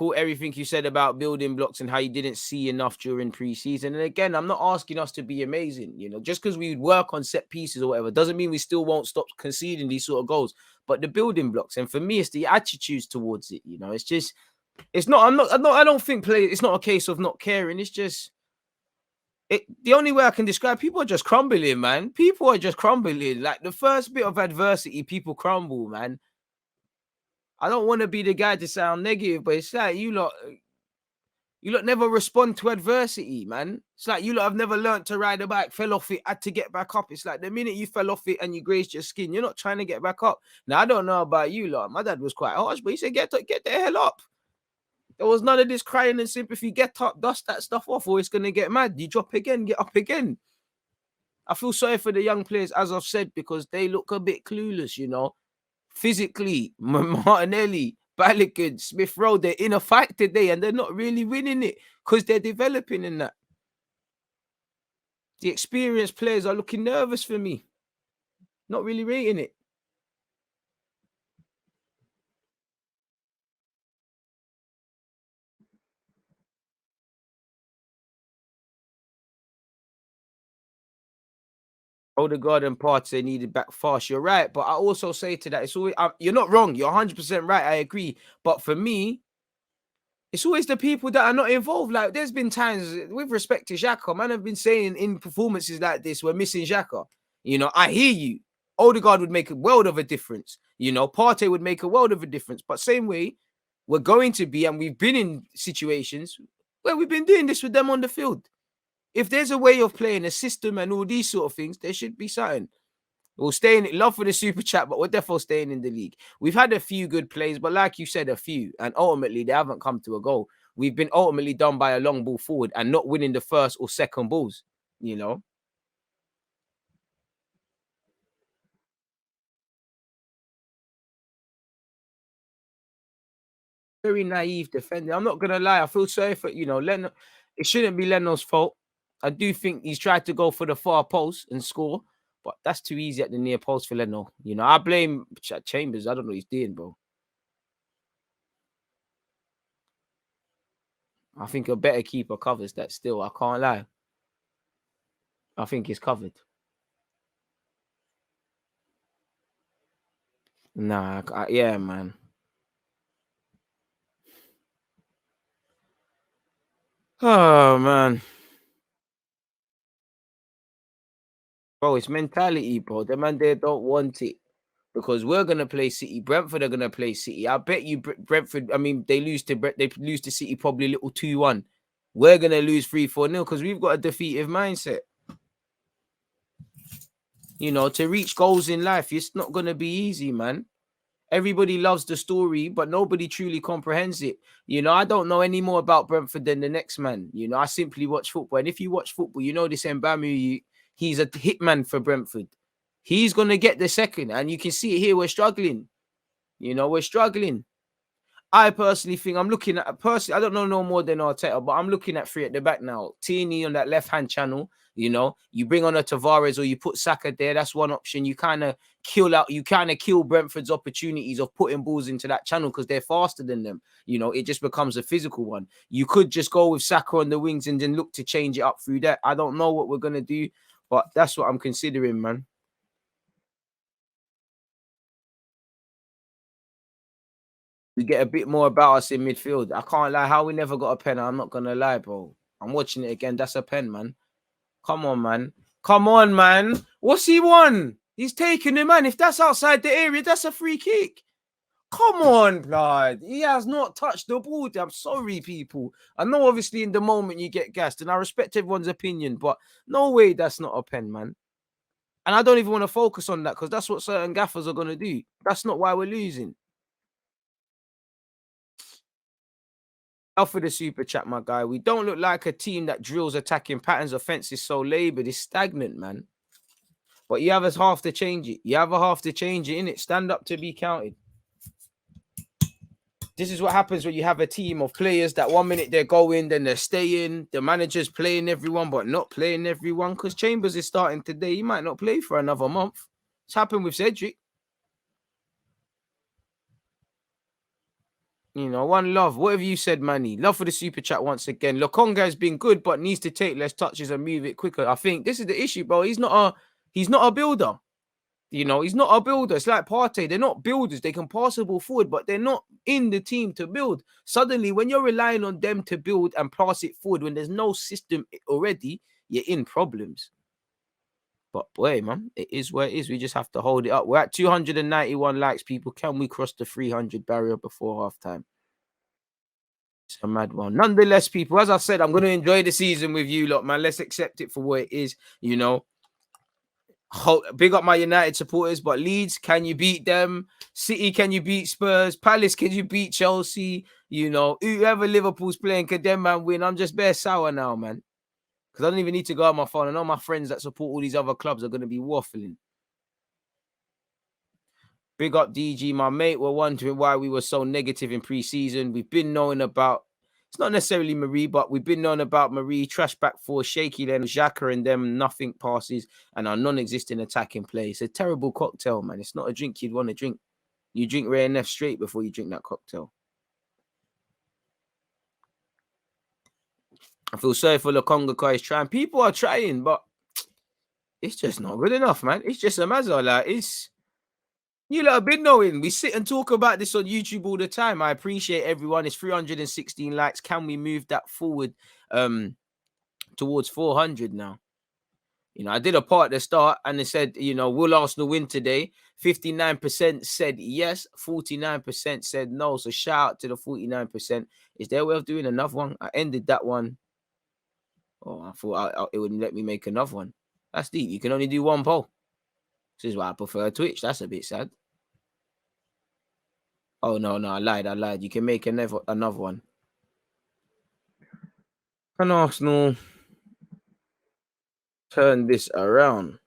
caught everything you said about building blocks and how you didn't see enough during pre-season. And again, I'm not asking us to be amazing, you know, just because we work on set pieces or whatever doesn't mean we still won't stop conceding these sort of goals. But the building blocks, and for me, it's the attitudes towards it. You know, it's just, it's not. I don't think play. It's not a case of not caring. It's just. The only way I can describe, people are just crumbling, man. People are just crumbling. Like the first bit of adversity, people crumble, man. I don't want to be the guy to sound negative, but it's like you lot never respond to adversity, man. It's like you lot have never learned to ride a bike, fell off it, had to get back up. It's like the minute you fell off it and you grazed your skin, you're not trying to get back up. Now, I don't know about you lot. My dad was quite harsh, but he said, get the hell up. There was none of this crying and sympathy. Get up, dust that stuff off, or it's going to get mad. You drop again, get up again. I feel sorry for the young players, as I've said, because they look a bit clueless, you know. Physically, Martinelli, Balogun, Smith Rowe, they're in a fight today and they're not really winning it because they're developing in that. The experienced players are looking nervous for me. Not really rating it. Odegaard and Partey needed back fast. You're right, but I also say to that, it's always you're not wrong. You're 100% right. I agree. But for me, it's always the people that are not involved. Like there's been times, with respect to Xhaka, man, I've been saying in performances like this, we're missing Xhaka. You know, I hear you. Odegaard would make a world of a difference. You know, Partey would make a world of a difference. But same way, we're going to be, and we've been in situations where we've been doing this with them on the field. If there's a way of playing a system and all these sort of things, there should be something. We'll stay in it. Love for the super chat, but we're definitely staying in the league. We've had a few good plays, but like you said, a few, and ultimately they haven't come to a goal. We've been ultimately done by a long ball forward and not winning the first or second balls, you know. Very naive defending. I'm not gonna lie. I feel sorry for Leno. It shouldn't be Leno's fault. I do think he's tried to go for the far post and score, but that's too easy at the near post for Leno. You know, I blame Chambers. I don't know what he's doing, bro. I think a better keeper covers that still. I can't lie. I think it's covered. Nah, yeah, man. Oh, man. Bro, it's mentality, bro. The man there don't want it. Because we're gonna play City. Brentford are gonna play City. I bet you Brentford. I mean, they lose to City probably a little 2-1. We're gonna lose 3-4-0 because we've got a defeative mindset. You know, to reach goals in life, it's not gonna be easy, man. Everybody loves the story, but nobody truly comprehends it. You know, I don't know any more about Brentford than the next man. You know, I simply watch football, and if you watch football, you know this Mbamu. He's a hitman for Brentford. He's gonna get the second, and you can see it here. We're struggling. You know, we're struggling. I personally think I'm looking at I don't know no more than Arteta, but I'm looking at three at the back now. Tierney on that left-hand channel. You know, you bring on a Tavares or you put Saka there. That's one option. You kind of kill Brentford's opportunities of putting balls into that channel because they're faster than them. You know, it just becomes a physical one. You could just go with Saka on the wings and then look to change it up through that. I don't know what we're gonna do, but that's what I'm considering, man. We get a bit more about us in midfield. I can't lie. How we never got a pen, I'm not gonna lie, bro. I'm watching it again. That's a pen, man. Come on, man. Come on, man. What's he won? He's taking it, man. If that's outside the area, that's a free kick. Come on, blood. He has not touched the ball. I'm sorry, people. I know, obviously, in the moment you get gassed, and I respect everyone's opinion, but no way that's not a pen, man. And I don't even want to focus on that because that's what certain gaffers are going to do. That's not why we're losing. For the super chat, my guy. We don't look like a team that drills attacking patterns. Offense is so labored. It's stagnant, man. But you have us half to change it. You have a half to change it, innit? Stand up to be counted. This is what happens when you have a team of players that 1 minute they're going, then they're staying. The manager's playing everyone, but not playing everyone. Because Chambers is starting today. He might not play for another month. It's happened with Cedric. You know, one love. Whatever you said, Manny. Love for the super chat once again. Lokonga has been good, but needs to take less touches and move it quicker. I think this is the issue, bro. He's not a builder. You know, he's not a builder. It's like Partey. They're not builders. They can pass the ball forward, but they're not in the team to build. Suddenly, when you're relying on them to build and pass it forward, when there's no system already, you're in problems. But boy, man, it is where it is. We just have to hold it up. We're at 291 likes, people. Can we cross the 300 barrier before halftime? It's a mad one. Nonetheless, people, as I said, I'm going to enjoy the season with you lot, man. Let's accept it for what it is, you know. Big up my United supporters, but Leeds, can you beat them? City, can you beat Spurs? Palace, can you beat Chelsea? You know, whoever Liverpool's playing, can them man win? I'm just bare sour now, man. Because I don't even need to go on my phone. I know my friends that support all these other clubs are going to be waffling. Big up DG, my mate. We're wondering why we were so negative in pre-season. We've been knowing about, it's not necessarily Marie, but we've been knowing about Marie, trash back four, shaky then, Xhaka and them, nothing passes, and our non-existent attacking play. It's a terrible cocktail, man. It's not a drink you'd want to drink. You drink Ray and F straight before you drink that cocktail. I feel sorry for Lokonga guys trying. People are trying, but it's just not good enough, man. It's just a mazza. Like, you lot have been knowing. We sit and talk about this on YouTube all the time. I appreciate everyone. It's 316 likes. Can we move that forward towards 400 now? You know, I did a part at the start and they said, you know, will Arsenal win today? 59% said yes. 49% said no. So shout out to the 49%. Is there a way of doing another one? I ended that one. Oh, I thought it wouldn't let me make another one. That's deep. You can only do one poll. This is why I prefer Twitch. That's a bit sad. Oh, no, I lied. You can make another one. Can Arsenal turn this around?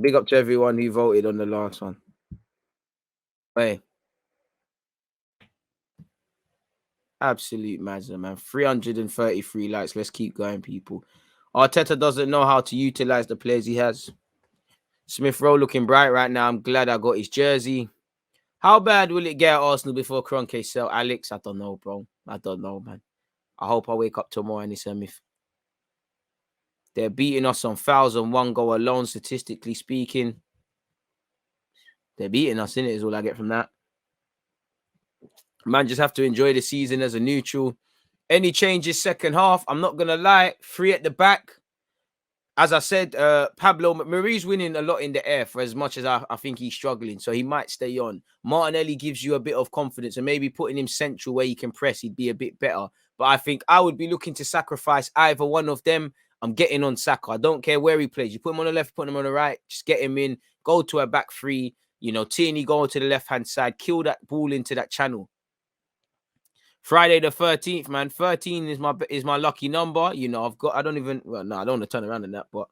Big up to everyone who voted on the last one. Hey. Absolute mazza, man. 333 likes. Let's keep going, people. Arteta doesn't know how to utilize the players he has. Smith Rowe looking bright right now. I'm glad I got his jersey. How bad will it get at Arsenal before Kroenke sell Alex? I don't know, bro. I don't know, man. I hope I wake up tomorrow and it's a myth. They're beating us on fouls and one goal alone, statistically speaking. They're beating us, innit, is all I get from that. Man, just have to enjoy the season as a neutral. Any changes second half? I'm not going to lie. 3 at the back. As I said, Pablo Marie's winning a lot in the air for as much as I think he's struggling. So he might stay on. Martinelli gives you a bit of confidence and maybe putting him central where he can press, he'd be a bit better. But I think I would be looking to sacrifice either one of them. I'm getting on Saka. I don't care where he plays. You put him on the left, put him on the right. Just get him in. Go to a back three. You know, Tierney go to the left-hand side. Kill that ball into that channel. Friday the 13th, man. 13 is my lucky number. You know, I don't want to turn around in that, but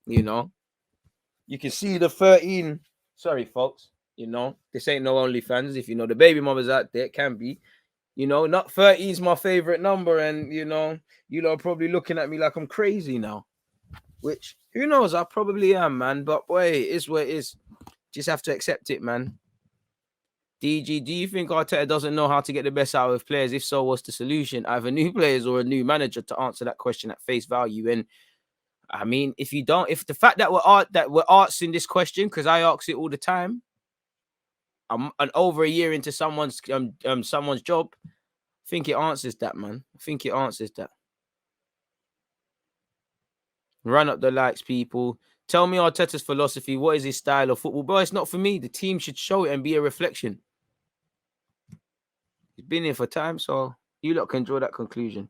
you know, you can see the 13. Sorry, folks. You know, this ain't no OnlyFans. If you know the baby mothers out there, it can be. You know, not 13 is my favorite number, and you know, you lot are probably looking at me like I'm crazy now. Which who knows? I probably am, man. But boy, it is what it is. Just have to accept it, man. DG, do you think Arteta doesn't know how to get the best out of players? If so, what's the solution? Either new players or a new manager to answer that question at face value. And I mean, if the fact that we're asking this question, because I ask it all the time, I'm over a year into someone's job, I think it answers that, man. I think it answers that. Run up the likes, people. Tell me Arteta's philosophy. What is his style of football? Bro, it's not for me. The team should show it and be a reflection. He's been here for time, so you lot can draw that conclusion.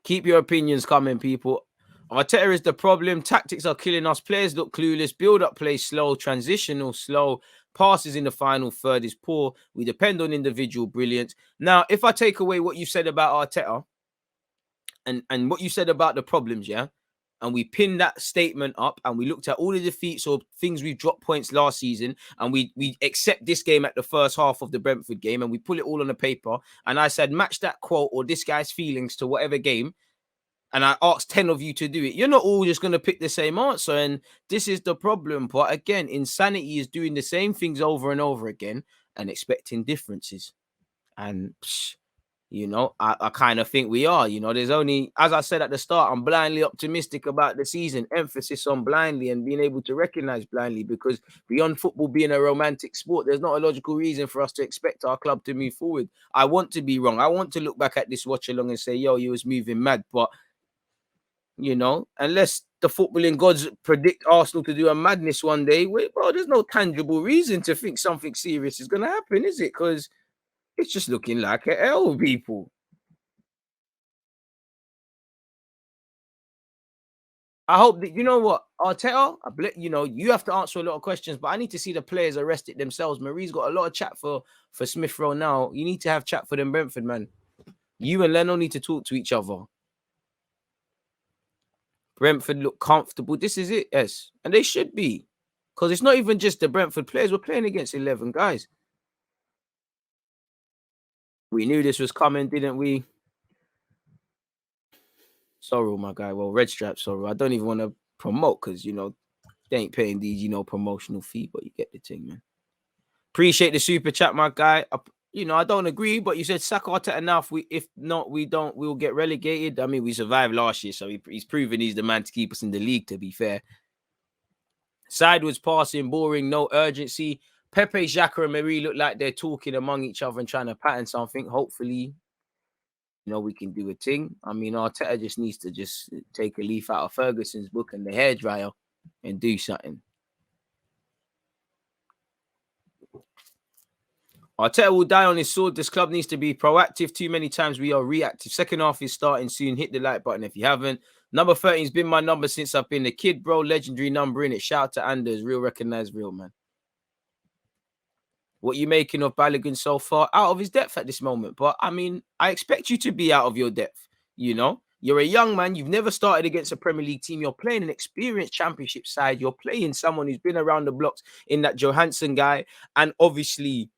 Keep your opinions coming, people. Arteta is the problem. Tactics are killing us. Players look clueless. Build-up play slow. Transitional slow. Passes in the final third is poor. We depend on individual brilliance. Now, if I take away what you said about Arteta and what you said about the problems, yeah, and we pinned that statement up and we looked at all the defeats or things we dropped points last season and we accept this game at the first half of the Brentford game and we pull it all on the paper and I said match that quote or this guy's feelings to whatever game and I ask 10 of you to do it, you're not all just going to pick the same answer. And this is the problem. But again, insanity is doing the same things over and over again and expecting differences. And I kind of think we are. There's only, as I said at the start, I'm blindly optimistic about the season. Emphasis on blindly and being able to recognize blindly, because beyond football being a romantic sport, there's not a logical reason for us to expect our club to move forward. I want to be wrong. I want to look back at this watch along and say, yo, you was moving mad. But, unless the footballing gods predict Arsenal to do a madness one day, well, there's no tangible reason to think something serious is going to happen, is it? Because it's just looking like a L, people. I hope that, you know what, Arteta, you have to answer a lot of questions, but I need to see the players arrest it themselves. Marie's got a lot of chat for Smith Rowe now. You need to have chat for them Brentford, man. You and Leno need to talk to each other. Brentford look comfortable. This is it, yes. And they should be. Because it's not even just the Brentford players. We're playing against 11 guys. We knew this was coming, didn't we? Sorrow, my guy. Well, red stripe sorrow. I don't even want to promote because, they ain't paying these, promotional fee, but you get the thing, man. Appreciate the super chat, my guy. I don't agree, but you said sack Arteta enough. If not, we'll get relegated. I mean, we survived last year, so he's proven he's the man to keep us in the league, to be fair. Sideways passing, boring, no urgency. Pepe, Xhaka, and Marie look like they're talking among each other and trying to pattern something. Hopefully, we can do a thing. I mean, Arteta just needs to just take a leaf out of Ferguson's book and the hairdryer and do something. Arteta will die on his sword. This club needs to be proactive. Too many times we are reactive. Second half is starting soon. Hit the like button if you haven't. Number 13 has been my number since I've been a kid, bro. Legendary number in it. Shout out to Anders. Real recognized real, man. What you making of Balogun so far? Out of his depth at this moment. But, I mean, I expect you to be out of your depth, You're a young man. You've never started against a Premier League team. You're playing an experienced championship side. You're playing someone who's been around the blocks in that Johansson guy. And obviously,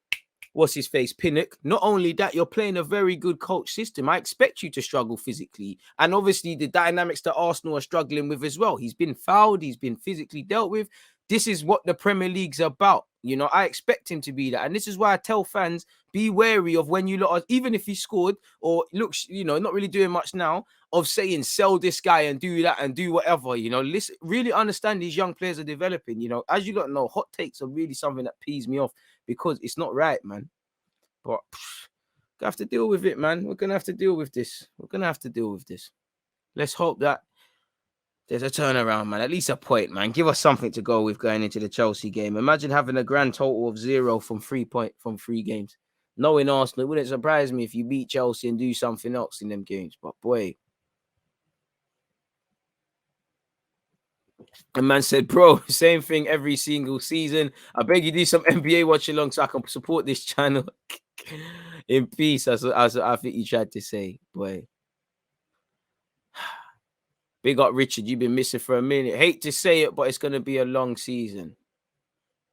what's his face, Pinnock. Not only that, you're playing a very good coach system. I expect you to struggle physically. And obviously, the dynamics that Arsenal are struggling with as well. He's been fouled. He's been physically dealt with. This is what the Premier League's about. I expect him to be that. And this is why I tell fans, be wary of when you lot, even if he scored or looks, not really doing much now, of saying, sell this guy and do that and do whatever, listen, really understand these young players are developing, as you lot know, hot takes are really something that pees me off because it's not right, man. But we have to deal with it, man. We're going to have to deal with this. Let's hope that there's a turnaround, man. At least a point, man. Give us something to go with going into the Chelsea game. Imagine having a grand total of 0 from 3 games. Knowing Arsenal, it wouldn't surprise me if you beat Chelsea and do something else in them games. But boy. A man said, bro, same thing every single season. I beg you do some NBA watch along so I can support this channel. In peace, as I think you tried to say, boy. Big up, Richard. You've been missing for a minute. Hate to say it, but it's going to be a long season.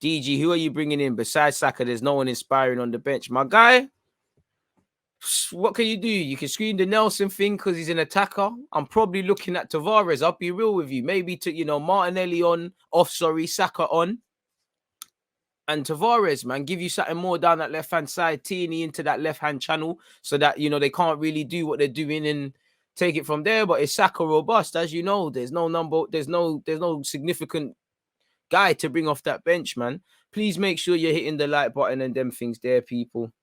DG, who are you bringing in? Besides Saka, there's no one inspiring on the bench. My guy, what can you do? You can screen the Nelson thing because he's an attacker. I'm probably looking at Tavares. I'll be real with you. Maybe to, Martinelli Saka on. And Tavares, man, give you something more down that left-hand side, Tierney into that left-hand channel so that, they can't really do what they're doing and take it from there. But it's Saka robust, as you know. There's no significant guy to bring off that bench, man. Please make sure you're hitting the like button and them things there, people.